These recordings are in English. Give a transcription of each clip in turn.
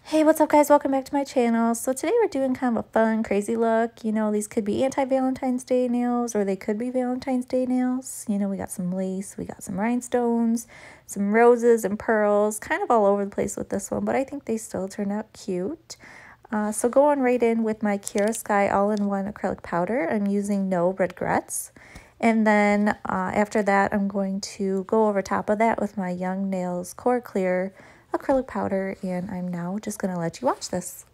Hey, what's up guys? Welcome back to my channel. So today we're doing kind of a fun, crazy look. You know, these could be anti-Valentine's Day nails or they could be Valentine's Day nails. You know, we got some lace, we got some rhinestones, some roses and pearls, kind of all over the place with this one, but I think they still turned out cute. So going right in with my Kiara Sky All-in-One Acrylic Powder. I'm using No Regrets. And then after that, I'm going to go over top of that with my Young Nails Core Clear acrylic powder, and I'm now just going to let you watch this.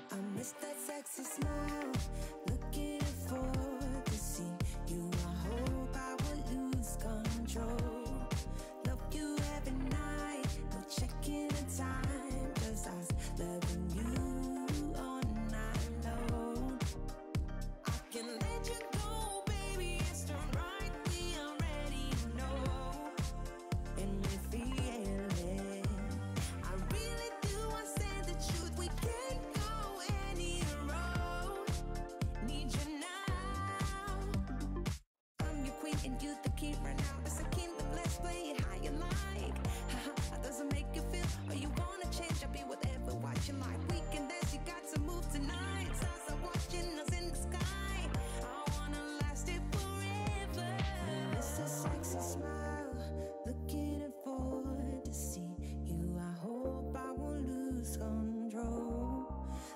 I miss that sexy smile, looking forward to see you. I hope I will lose control. Love you every night, no checking the time, just us loving you all night long. I can let you go, baby, it's the right, we already know, and we feel it. I really do, I say the truth, we can't go any road. Need you now. I'm your queen and you the king right now. It's a kingdom, let's play it how you like. How does it make you feel? Or you wanna change? I'll be whatever, watch you like. We can dance, you got to move tonight. Stars are watching us in the sky. I wanna last it forever. It's a sexy smile, looking forward to see you. I hope I won't lose control.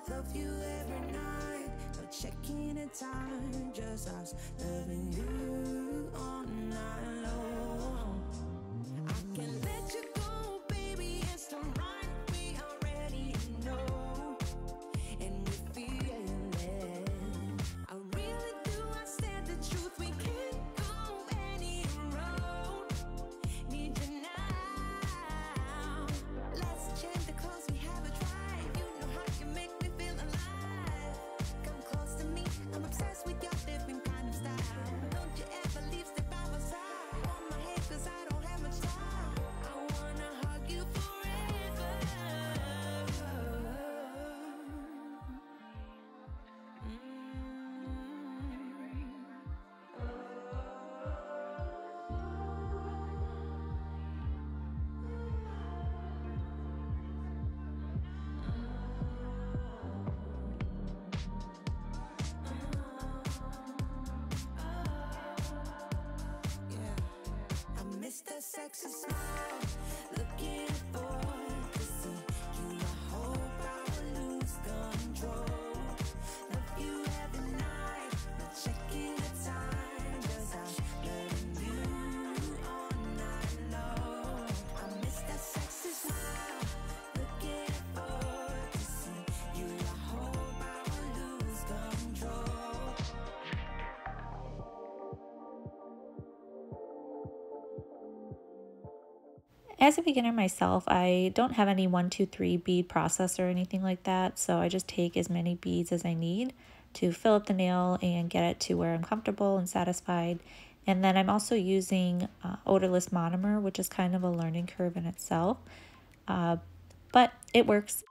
Love you every night, no checking the time, just us loving you all night long. I can let you go, baby, it's the right, we already know, and we feel it. I really do, I said the truth, we can't go any road. Need you now. Let's change the clothes, we have a drive. You know how you make me feel alive. Come close to me, I'm obsessed with your different kind of style. Don't you ever leave, step by my side. On my head, cause I don't have much time. I wanna hug you forever. I miss that sexy smile, looking forward to see you. I hope I will lose control. Love you every night, no checking the time, just us loving you all night long. I miss that sexy smile, looking forward to see you. I hope I will lose control. As a beginner myself, I don't have any 1, 2, 3 bead process or anything like that, so I just take as many beads as I need to fill up the nail and get it to where I'm comfortable and satisfied. And then I'm also using odorless monomer, which is kind of a learning curve in itself, but it works.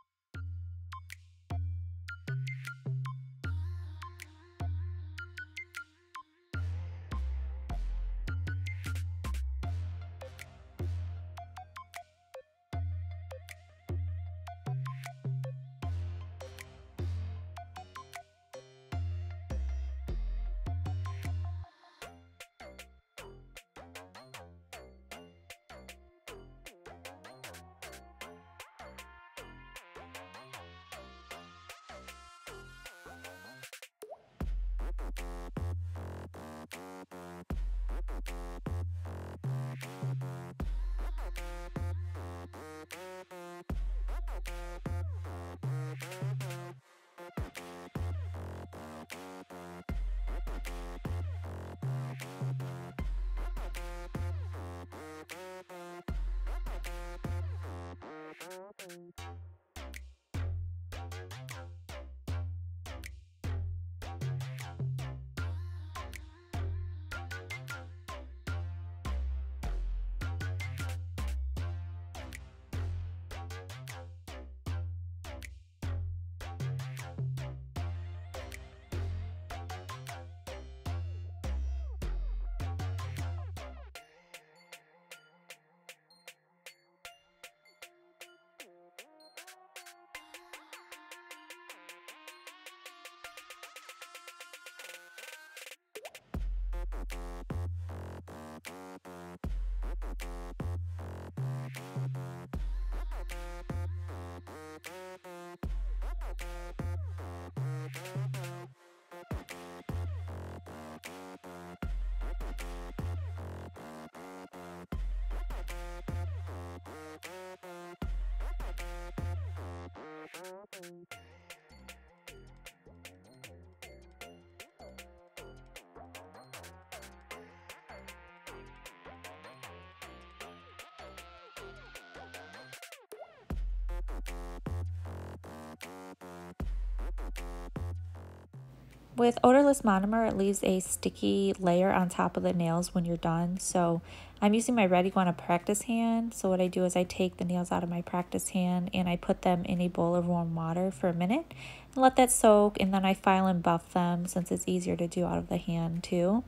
With odorless monomer, it leaves a sticky layer on top of the nails when you're done. So I'm using my Red Iguana practice hand. So what I do is I take the nails out of my practice hand and I put them in a bowl of warm water for a minute and let that soak. And then I file and buff them since it's easier to do out of the hand too.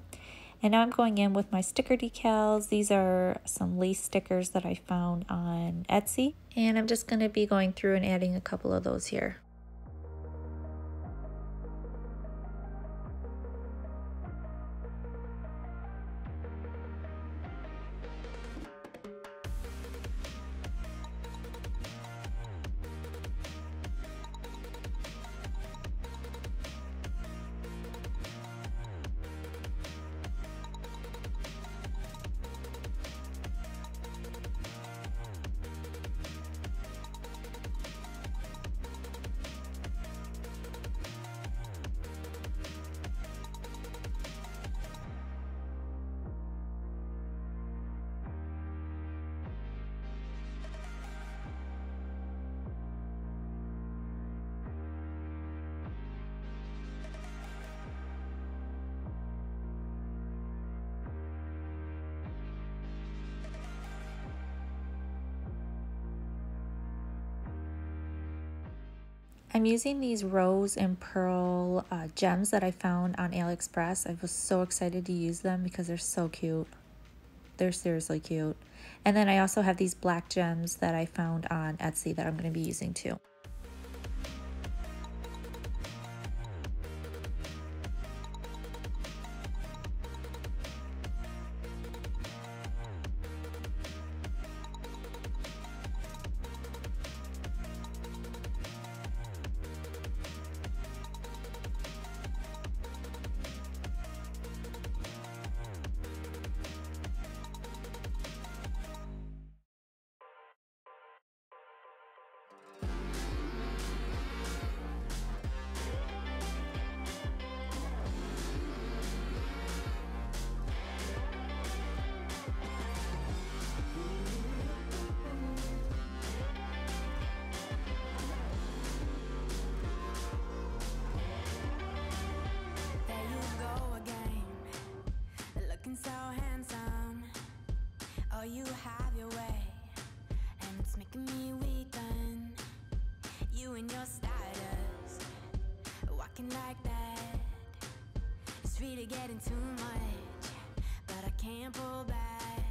And now I'm going in with my sticker decals. These are some lace stickers that I found on Etsy. And I'm just going to be going through and adding a couple of those here. I'm using these rose and pearl gems that I found on AliExpress. I was so excited to use them because they're so cute. They're seriously cute. And then I also have these black gems that I found on Etsy that I'm going to be using too. So handsome, oh, you have your way, and it's making me weaken. You and your status, walking like that. It's really getting too much, but I can't pull back.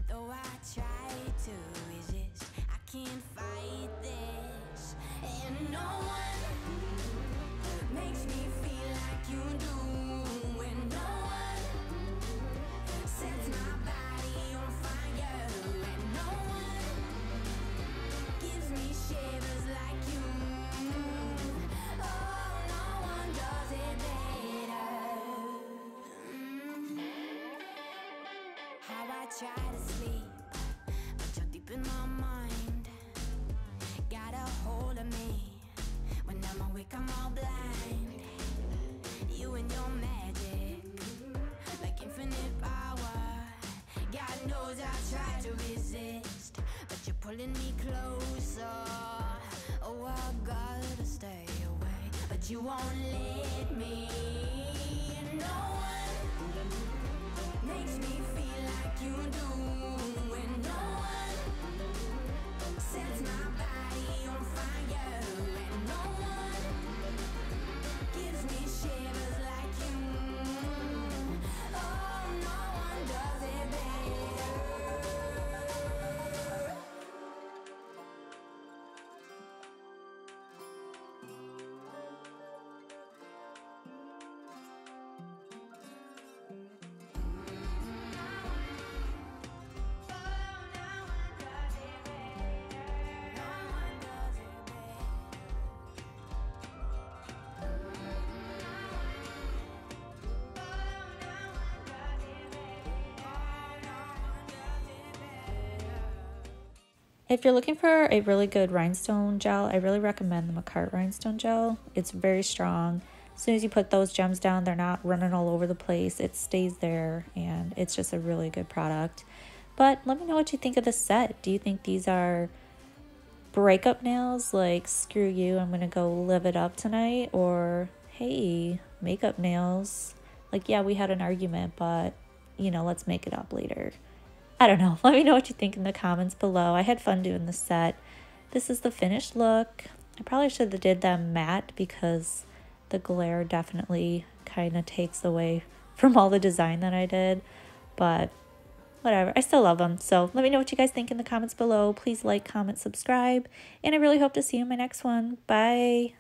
Though I try to resist, I can't fight this. And no one makes me feel like you do. And no one sets my body on fire, and no one gives me shivers like you. Oh, no one does it better. How I try to sleep, but you're deep in my mind. Got a hold of me. When I'm awake, I'm all blind. You and your magic, like infinite power. God knows I tried to resist, but you're pulling me closer. Oh, I gotta stay away, but you won't let me. No one makes me feel like you do, and no one sets my body on fire, and no one gives me shivers like you. Oh, no one does it better. If you're looking for a really good rhinestone gel, I really recommend the McCart rhinestone gel. It's very strong. As soon as you put those gems down, they're not running all over the place. It stays there, and it's just a really good product. But let me know what you think of this set. Do you think these are breakup nails, like screw you, I'm gonna go live it up tonight? Or hey, makeup nails. Like, yeah, we had an argument, but, you know, let's make it up later. I don't know. Let me know what you think in the comments below. I had fun doing the set. This is the finished look. I probably should have did them matte because the glare definitely kind of takes away from all the design that I did. But whatever, I still love them. So let me know what you guys think in the comments below. Please like, comment, subscribe, and I really hope to see you in my next one. Bye.